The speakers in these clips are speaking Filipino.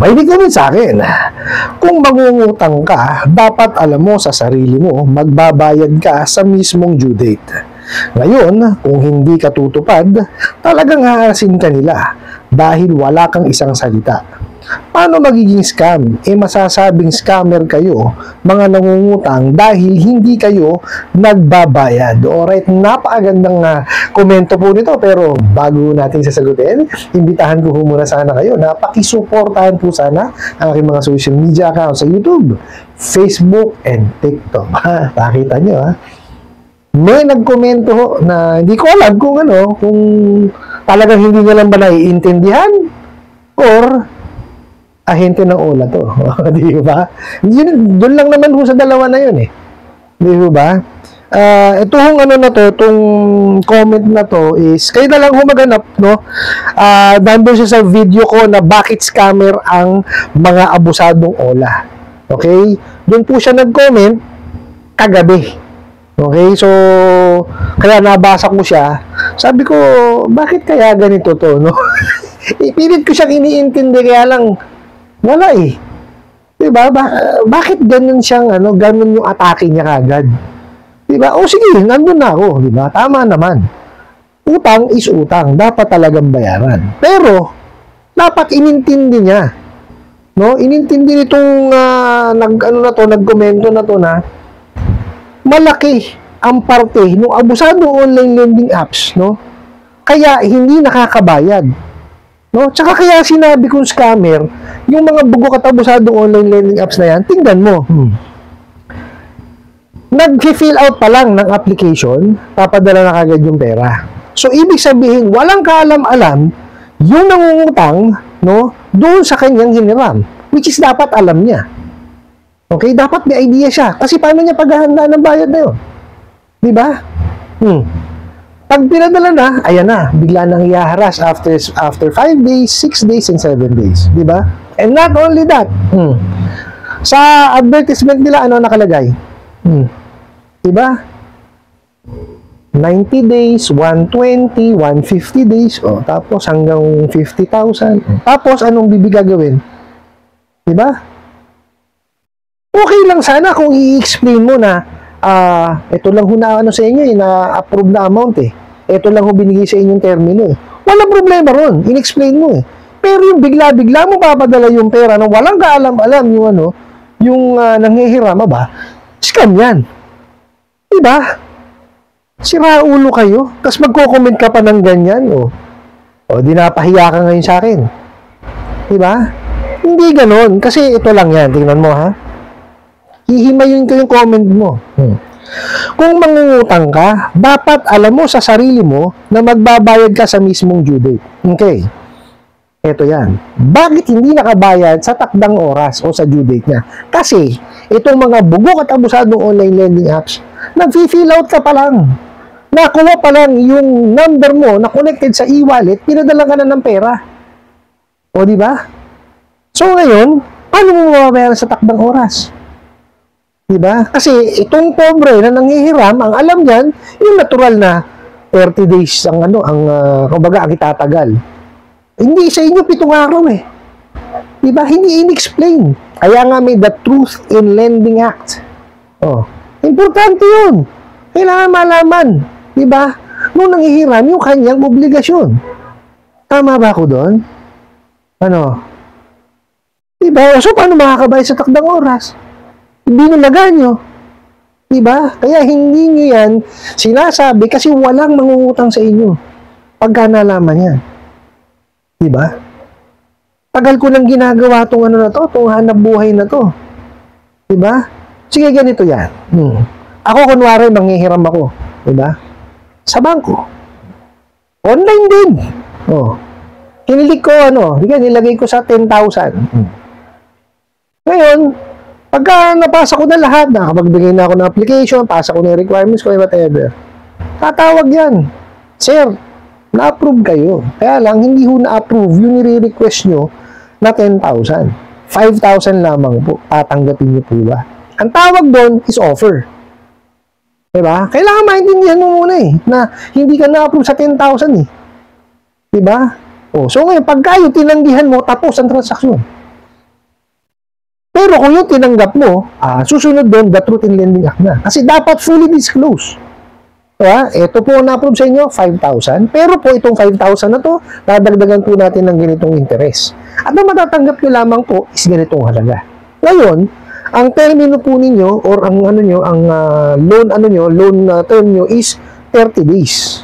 May comment sa akin, kung mangungutang ka, dapat alam mo sa sarili mo, magbabayad ka sa mismong due date. Ngayon, kung hindi ka tutupad, talagang haasin ka nila dahil wala kang isang salita. Paano magiging scam? Masasabing scammer kayo, mga nangungutang, dahil hindi kayo nagbabayad. Alright, napakagandang komento po nito, pero bago natin sasagutin, imbitahan ko muna sana kayo na pakisuportahan po sana ang aking mga social media accounts sa YouTube, Facebook, and TikTok. Nakita nyo, may nagkomento na hindi ko alam kung kung talagang hindi nyo lang ba naiintindihan or ahente ng ola to. Di ba? Doon lang naman sa dalawa na yun Di ba? Itong itong comment na to is, kayo na lang humaganap, nandun siya sa video ko na bakit scammer ang mga abusadong ola. Okay? Doon po siya nag-comment kagabi. Okay? So, kaya nabasa ko siya. Sabi ko, bakit kaya ganito to, Ipilit ko siyang iniintindi, kaya lang wala diba? Bakit ganun siyang, ganun yung atake niya kagad? Diba? O sige, nandun na ako, diba? Tama naman. Utang is utang. Dapat talagang bayaran. Pero, dapat inintindi niya. Inintindi nitong, nagkomento na to na, malaki ang parte ng abusadong online lending apps, Kaya, hindi nakakabayad. Tsaka kaya sinabi kong scammer, yung mga bugo at abusadong online lending apps na yan, tingnan mo. Nag-fill out pa lang ng application, papadala na kagad yung pera. So, ibig sabihin, walang kaalam-alam yung nangungutang, doon sa kanyang hiniram, which is dapat alam niya. Okay? Dapat may idea siya. Kasi paano niya paghahanda ng bayad na yun? Diba? Pag pinadala na, ayan na, bigla nang i-harass after 5 days, 6 days, and 7 days. Diba? And not only that, sa advertisement nila, ano nakalagay? Diba? 90 days, 120, 150 days, tapos hanggang 50,000. Tapos, anong gagawin? Diba? Okay lang sana kung i-explain mo na, ito lang sa inyo, na-approve na amount ito lang binigay sa inyong termino Walang problema ron, in-explain mo Pero yung bigla-bigla mo papadala yung pera na walang kaalam-alam yung nanghihirama ba, scam yan. Diba? Sira ulo kayo, tapos magko-comment ka pa ng ganyan, di napahiya ka ngayon sa akin. Diba? Hindi ganon, kasi ito lang yan, tingnan mo hihimayin ko yung comment mo. Kung mangungutang ka, dapat alam mo sa sarili mo na magbabayad ka sa mismong due date. Okay. Ito yan. Bakit hindi nakabayad sa takdang oras o sa due date niya? Kasi, itong mga bugok at abusadong online lending apps, nag-fill out ka pa lang. Nakuha pa lang yung number mo na connected sa e-wallet, pinadala ka na ng pera. O, di ba? So, ngayon, paano mo mababayaran sa takdang oras? Diba? Kasi itong pobre na nanghihiram, ang alam niyan, yung natural na 30 days ang kumbaga, ang itatagal. Hindi sa inyo 7 araw Diba? Hindi in-explain. Kaya nga may the Truth in Lending Act. Importante yun. Kailangan malaman. Diba? Nung nanghihiram, yung kanyang obligasyon. Tama ba ako doon? Diba? So, paano makakabayad sa takdang oras? Hindi nalaga nyo. Diba? Kaya hindi nyo yan sinasabi kasi walang mangungutang sa inyo. Pagka nalaman yan. Diba? Tagal ko nang ginagawa itong itong hanap buhay na to. Diba? Sige, ganito yan. Ako, kunwari, manghihiram ako. Diba? Sa bangko. Online din. Kinilig ko, nilagay ko sa 10,000. Ngayon, pagka napasa ko na lahat, nakapagbigay na ako ng application, pasa ko na yung requirements ko, whatever. Tatawag yan. Sir, na-approve kayo. Kaya lang, hindi ho na-approve yung nire-request nyo na 10,000. 5,000 lamang po. Tatanggapin nyo po ba? Ang tawag doon is offer. Diba? Kailangan maintindihan mo muna na hindi ka na-approve sa 10,000 Diba? So ngayon, pagka yung tinanggihan mo, tapos ang transaksyon. Pero kung yung tinanggap mo, susunod doon, the Truth in Lending Act na. Kasi dapat fully disclose. Diba? Ito po na-approve sa inyo, 5,000. Pero po itong 5,000 na to, dadagdagan po natin ng ganitong interest. At ang matatanggap nyo lamang po is ganitong halaga. Ngayon, ang termino po ninyo or ang loan term nyo is 30 days.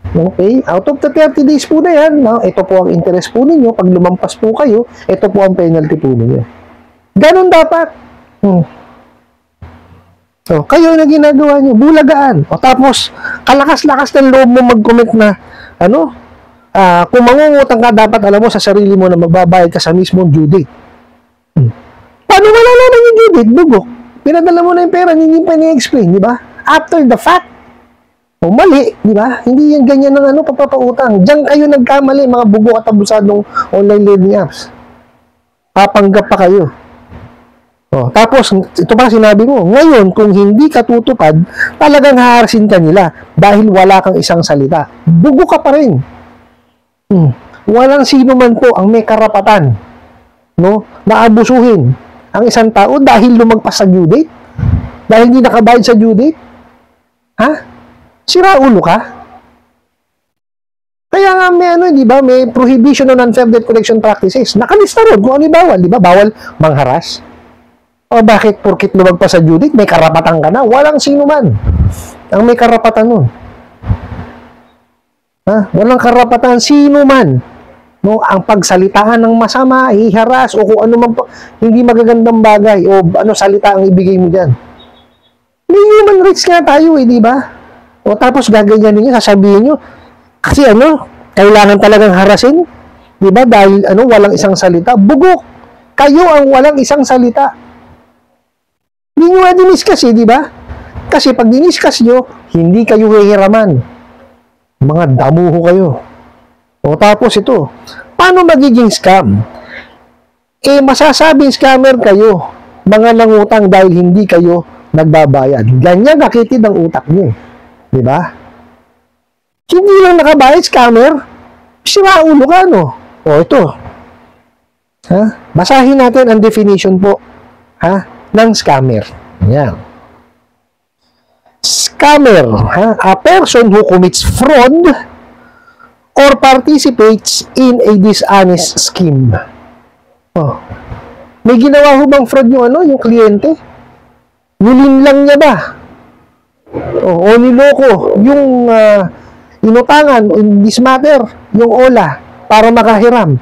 Okay? Out of the 30 days po na yan, ito po ang interest po ninyo. Pag lumampas po kayo, ito po ang penalty po ninyo. Ganon dapat. So, kayo na ginagawa nyo, bulagaan. O tapos, kalakas-lakas ng loob mo mag-comment na, kung mangungutang ka, dapat alam mo sa sarili mo na magbabayad ka sa mismong due date. Paano malalaman yung due date? Bugok. Pinadala mo na yung pera, hindi pa ni-explain, di ba? After the fact. O mali, di ba? Hindi yan ganyan ng papapautang. Diyan kayo nagkamali, mga bugo at abusadong online lending apps. Papanggap pa kayo. O, tapos, ito pa sinabi mo, ngayon, kung hindi ka tutupad, talagang haharsin ka nila dahil wala kang isang salita. Bugo ka pa rin. Walang sino man po ang may karapatan, na abusuhin ang isang tao dahil lumagpas sa due date? Dahil hindi nakabayad sa due date? Ha? Sira ulo ka? Kaya nga may di ba, may prohibition on unfair debt collection practices. Nakalista ron kung ano bawal, di ba? Bawal mangharas. O bakit porkit lumagpas sa due date, may karapatan ka na? Walang sino man ang may karapatan nun. Walang karapatan sino man, ang pagsalitaan ng masama, iharas, o kung ano man hindi magagandang bagay, o salita ang ibigay mo dyan. May human rights nga tayo di ba? O tapos gaganyan niyo, sasabihin niyo, kasi kailangan talagang harasin, di ba? Dahil walang isang salita. Bugok. Kayo ang walang isang salita. Hindi nyo diniscuss di ba? Kasi pag diniscuss nyo, hindi kayo hihiraman. Mga damuho kayo. O tapos ito, paano magiging scam? Masasabing scammer kayo, mga nangutang dahil hindi kayo nagbabayad. Ganyan nakitid ang utak nyo. Di ba? Hindi lang nakabayad, scammer. Sira ulo ka, O, ito. Basahin natin ang definition po, ng scammer. Yan. Scammer, a person who commits fraud or participates in a dishonest scheme. May ginawa ho bang fraud yung kliyente? Nilinlang niya ba? O niloko yung inutangan, in this matter, yung OLA, para makahiram.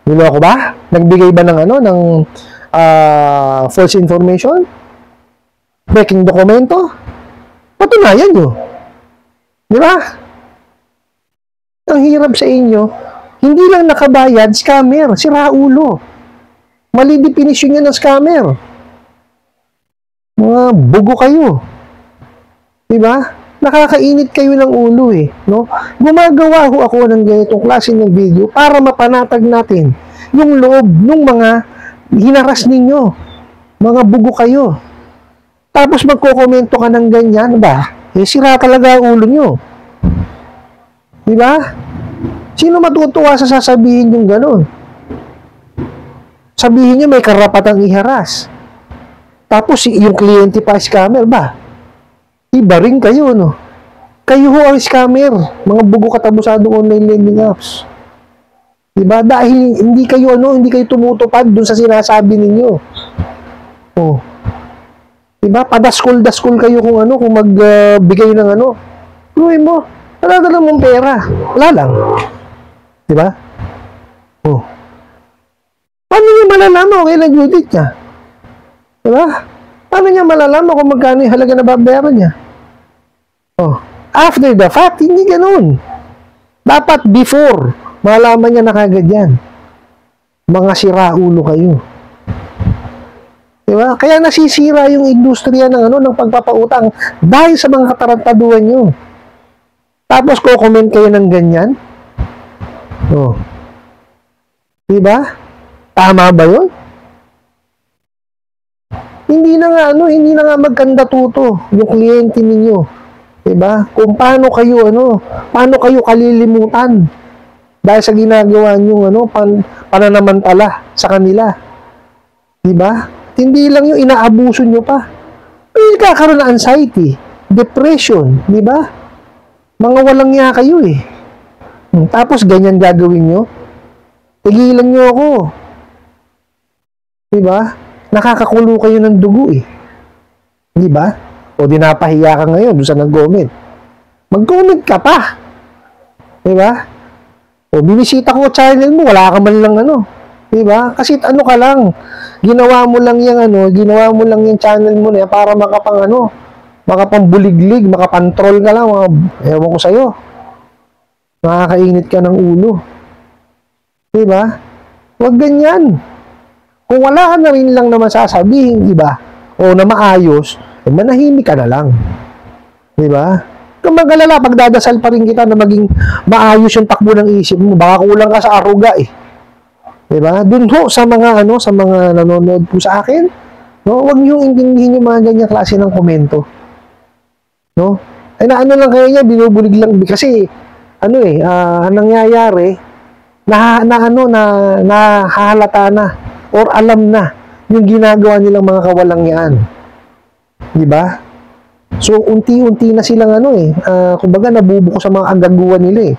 Niloko ba? Nagbigay ba ng false information? Breaking dokumento? Patunayan nyo. Di ba? Ang hirap sa inyo, hindi lang nakabayad, scammer, sira ulo. Mali definisyon niya ng scammer. Mga bugo kayo. Diba? Nakakainit kayo ng ulo Gumagawa ho ako ng ganitong klase ng video para mapanatag natin yung loob ng mga hinaras ninyo. Mga bugo kayo. Tapos magkokomento ka ng ganyan, ba? Sira talaga ang ulo nyo. Diba? Sino matutuwa sa sasabihin yung gano'n? Sabihin nyo may karapatang iharas. Tapos yung kliyente pa scammer ba? Iba rin kayo, Kayo ho ang scammer, mga bugo katabusadong online lending apps. Diba? Dahil hindi kayo tumutupad dun sa sinasabi ninyo. Diba? Padaskol-daskol kayo kung magbigay ng gawin mo, dala mong pera. Wala lang. Diba? Paano niya malalaman kung kailan due date niya? Diba? Paano niya malalaman kung magkano yung halaga na babayaran niya? After the fact, hindi ganun. Dapat before, malaman niya na kagad yan. Mga siraulo kayo. Diba? Kaya nasisira yung industriya ng pagpapautang dahil sa mga katarantaduhan nyo. Tapos ko-comment kayo ng ganyan. Diba? Tama ba yun? Hindi na nga magkanda tuto yung kliyente ninyo. Diba? Kung paano kayo kalilimutan dahil sa ginagawa nyo pananamantala sa kanila. Diba? At hindi lang yung inaabuso nyo pa. May kakaroon ng anxiety, depression, diba? Mga walang niya kayo eh. Tapos ganyan gagawin nyo? Tigilan nyo ako. Diba? Nakakakulo kayo ng dugo eh. Diba? O di napahiya ka ngayon doon sa nag-comment. Mag-comment ka pa. Diba? O binisita ko channel mo, wala ka man lang ano. Diba? Kasi ano ka lang, ginawa mo lang yung channel mo na para makapambuliglig, makapantrol ka lang, ewan ko sa'yo. Nakakainit ka ng ulo. Diba? Huwag ganyan. Kung wala ka na rin lang naman sasabihin, diba? O na maayos, manahimik ka na lang. Diba? Kung mag-alala, pagdadasal pa rin kita na maging maayos yung takbo ng isip mo, baka kulang ka sa aruga eh. Diba? Dun ho, sa mga nanonood po sa akin, no, huwag niyong intindihin yung mga ganyang klase ng komento. No? Ay na ano lang kayo niya, binubulig lang kasi nangyayari nahahalata na or alam na yung ginagawa nilang mga kawalangyaan. Di ba? So unti-unti na silang kumbaga nabubuko sa mga agaguan nila eh.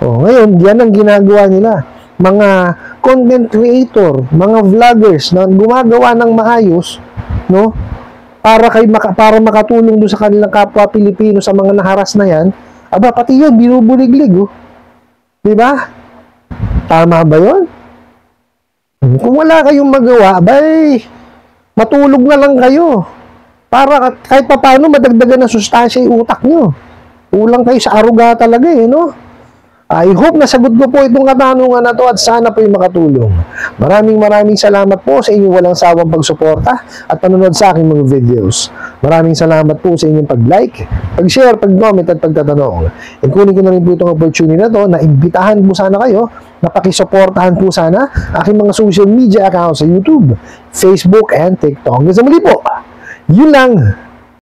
Oh, ngayon yan ang ginagawa nila. Mga content creator, mga vloggers na gumagawa ng maayos, no? Para makatulong doon sa kanilang kapwa Pilipino sa mga naharas na yan, pati yun, binubuliglig, oh. Diba? Tama ba yun? Kung wala kayong magawa, matulog na lang kayo. Para kahit paano madagdagan ng sustansya yung utak nyo. Ulang kayo sa aruga talaga eh, no? I hope nasagot ko po itong katanungan na to at sana po yung makatulong. Maraming salamat po sa inyong walang sawang pagsuporta at panonood sa aking mga videos. Maraming salamat po sa inyong pag-like, pag-share, pag-comment at pagtatanong. And kunin ko na rin po itong opportunity na to na imbitahan po sana kayo na pakisuportahan po sana aking mga social media accounts sa YouTube, Facebook, and TikTok. Hanggang sa muli po, yun lang.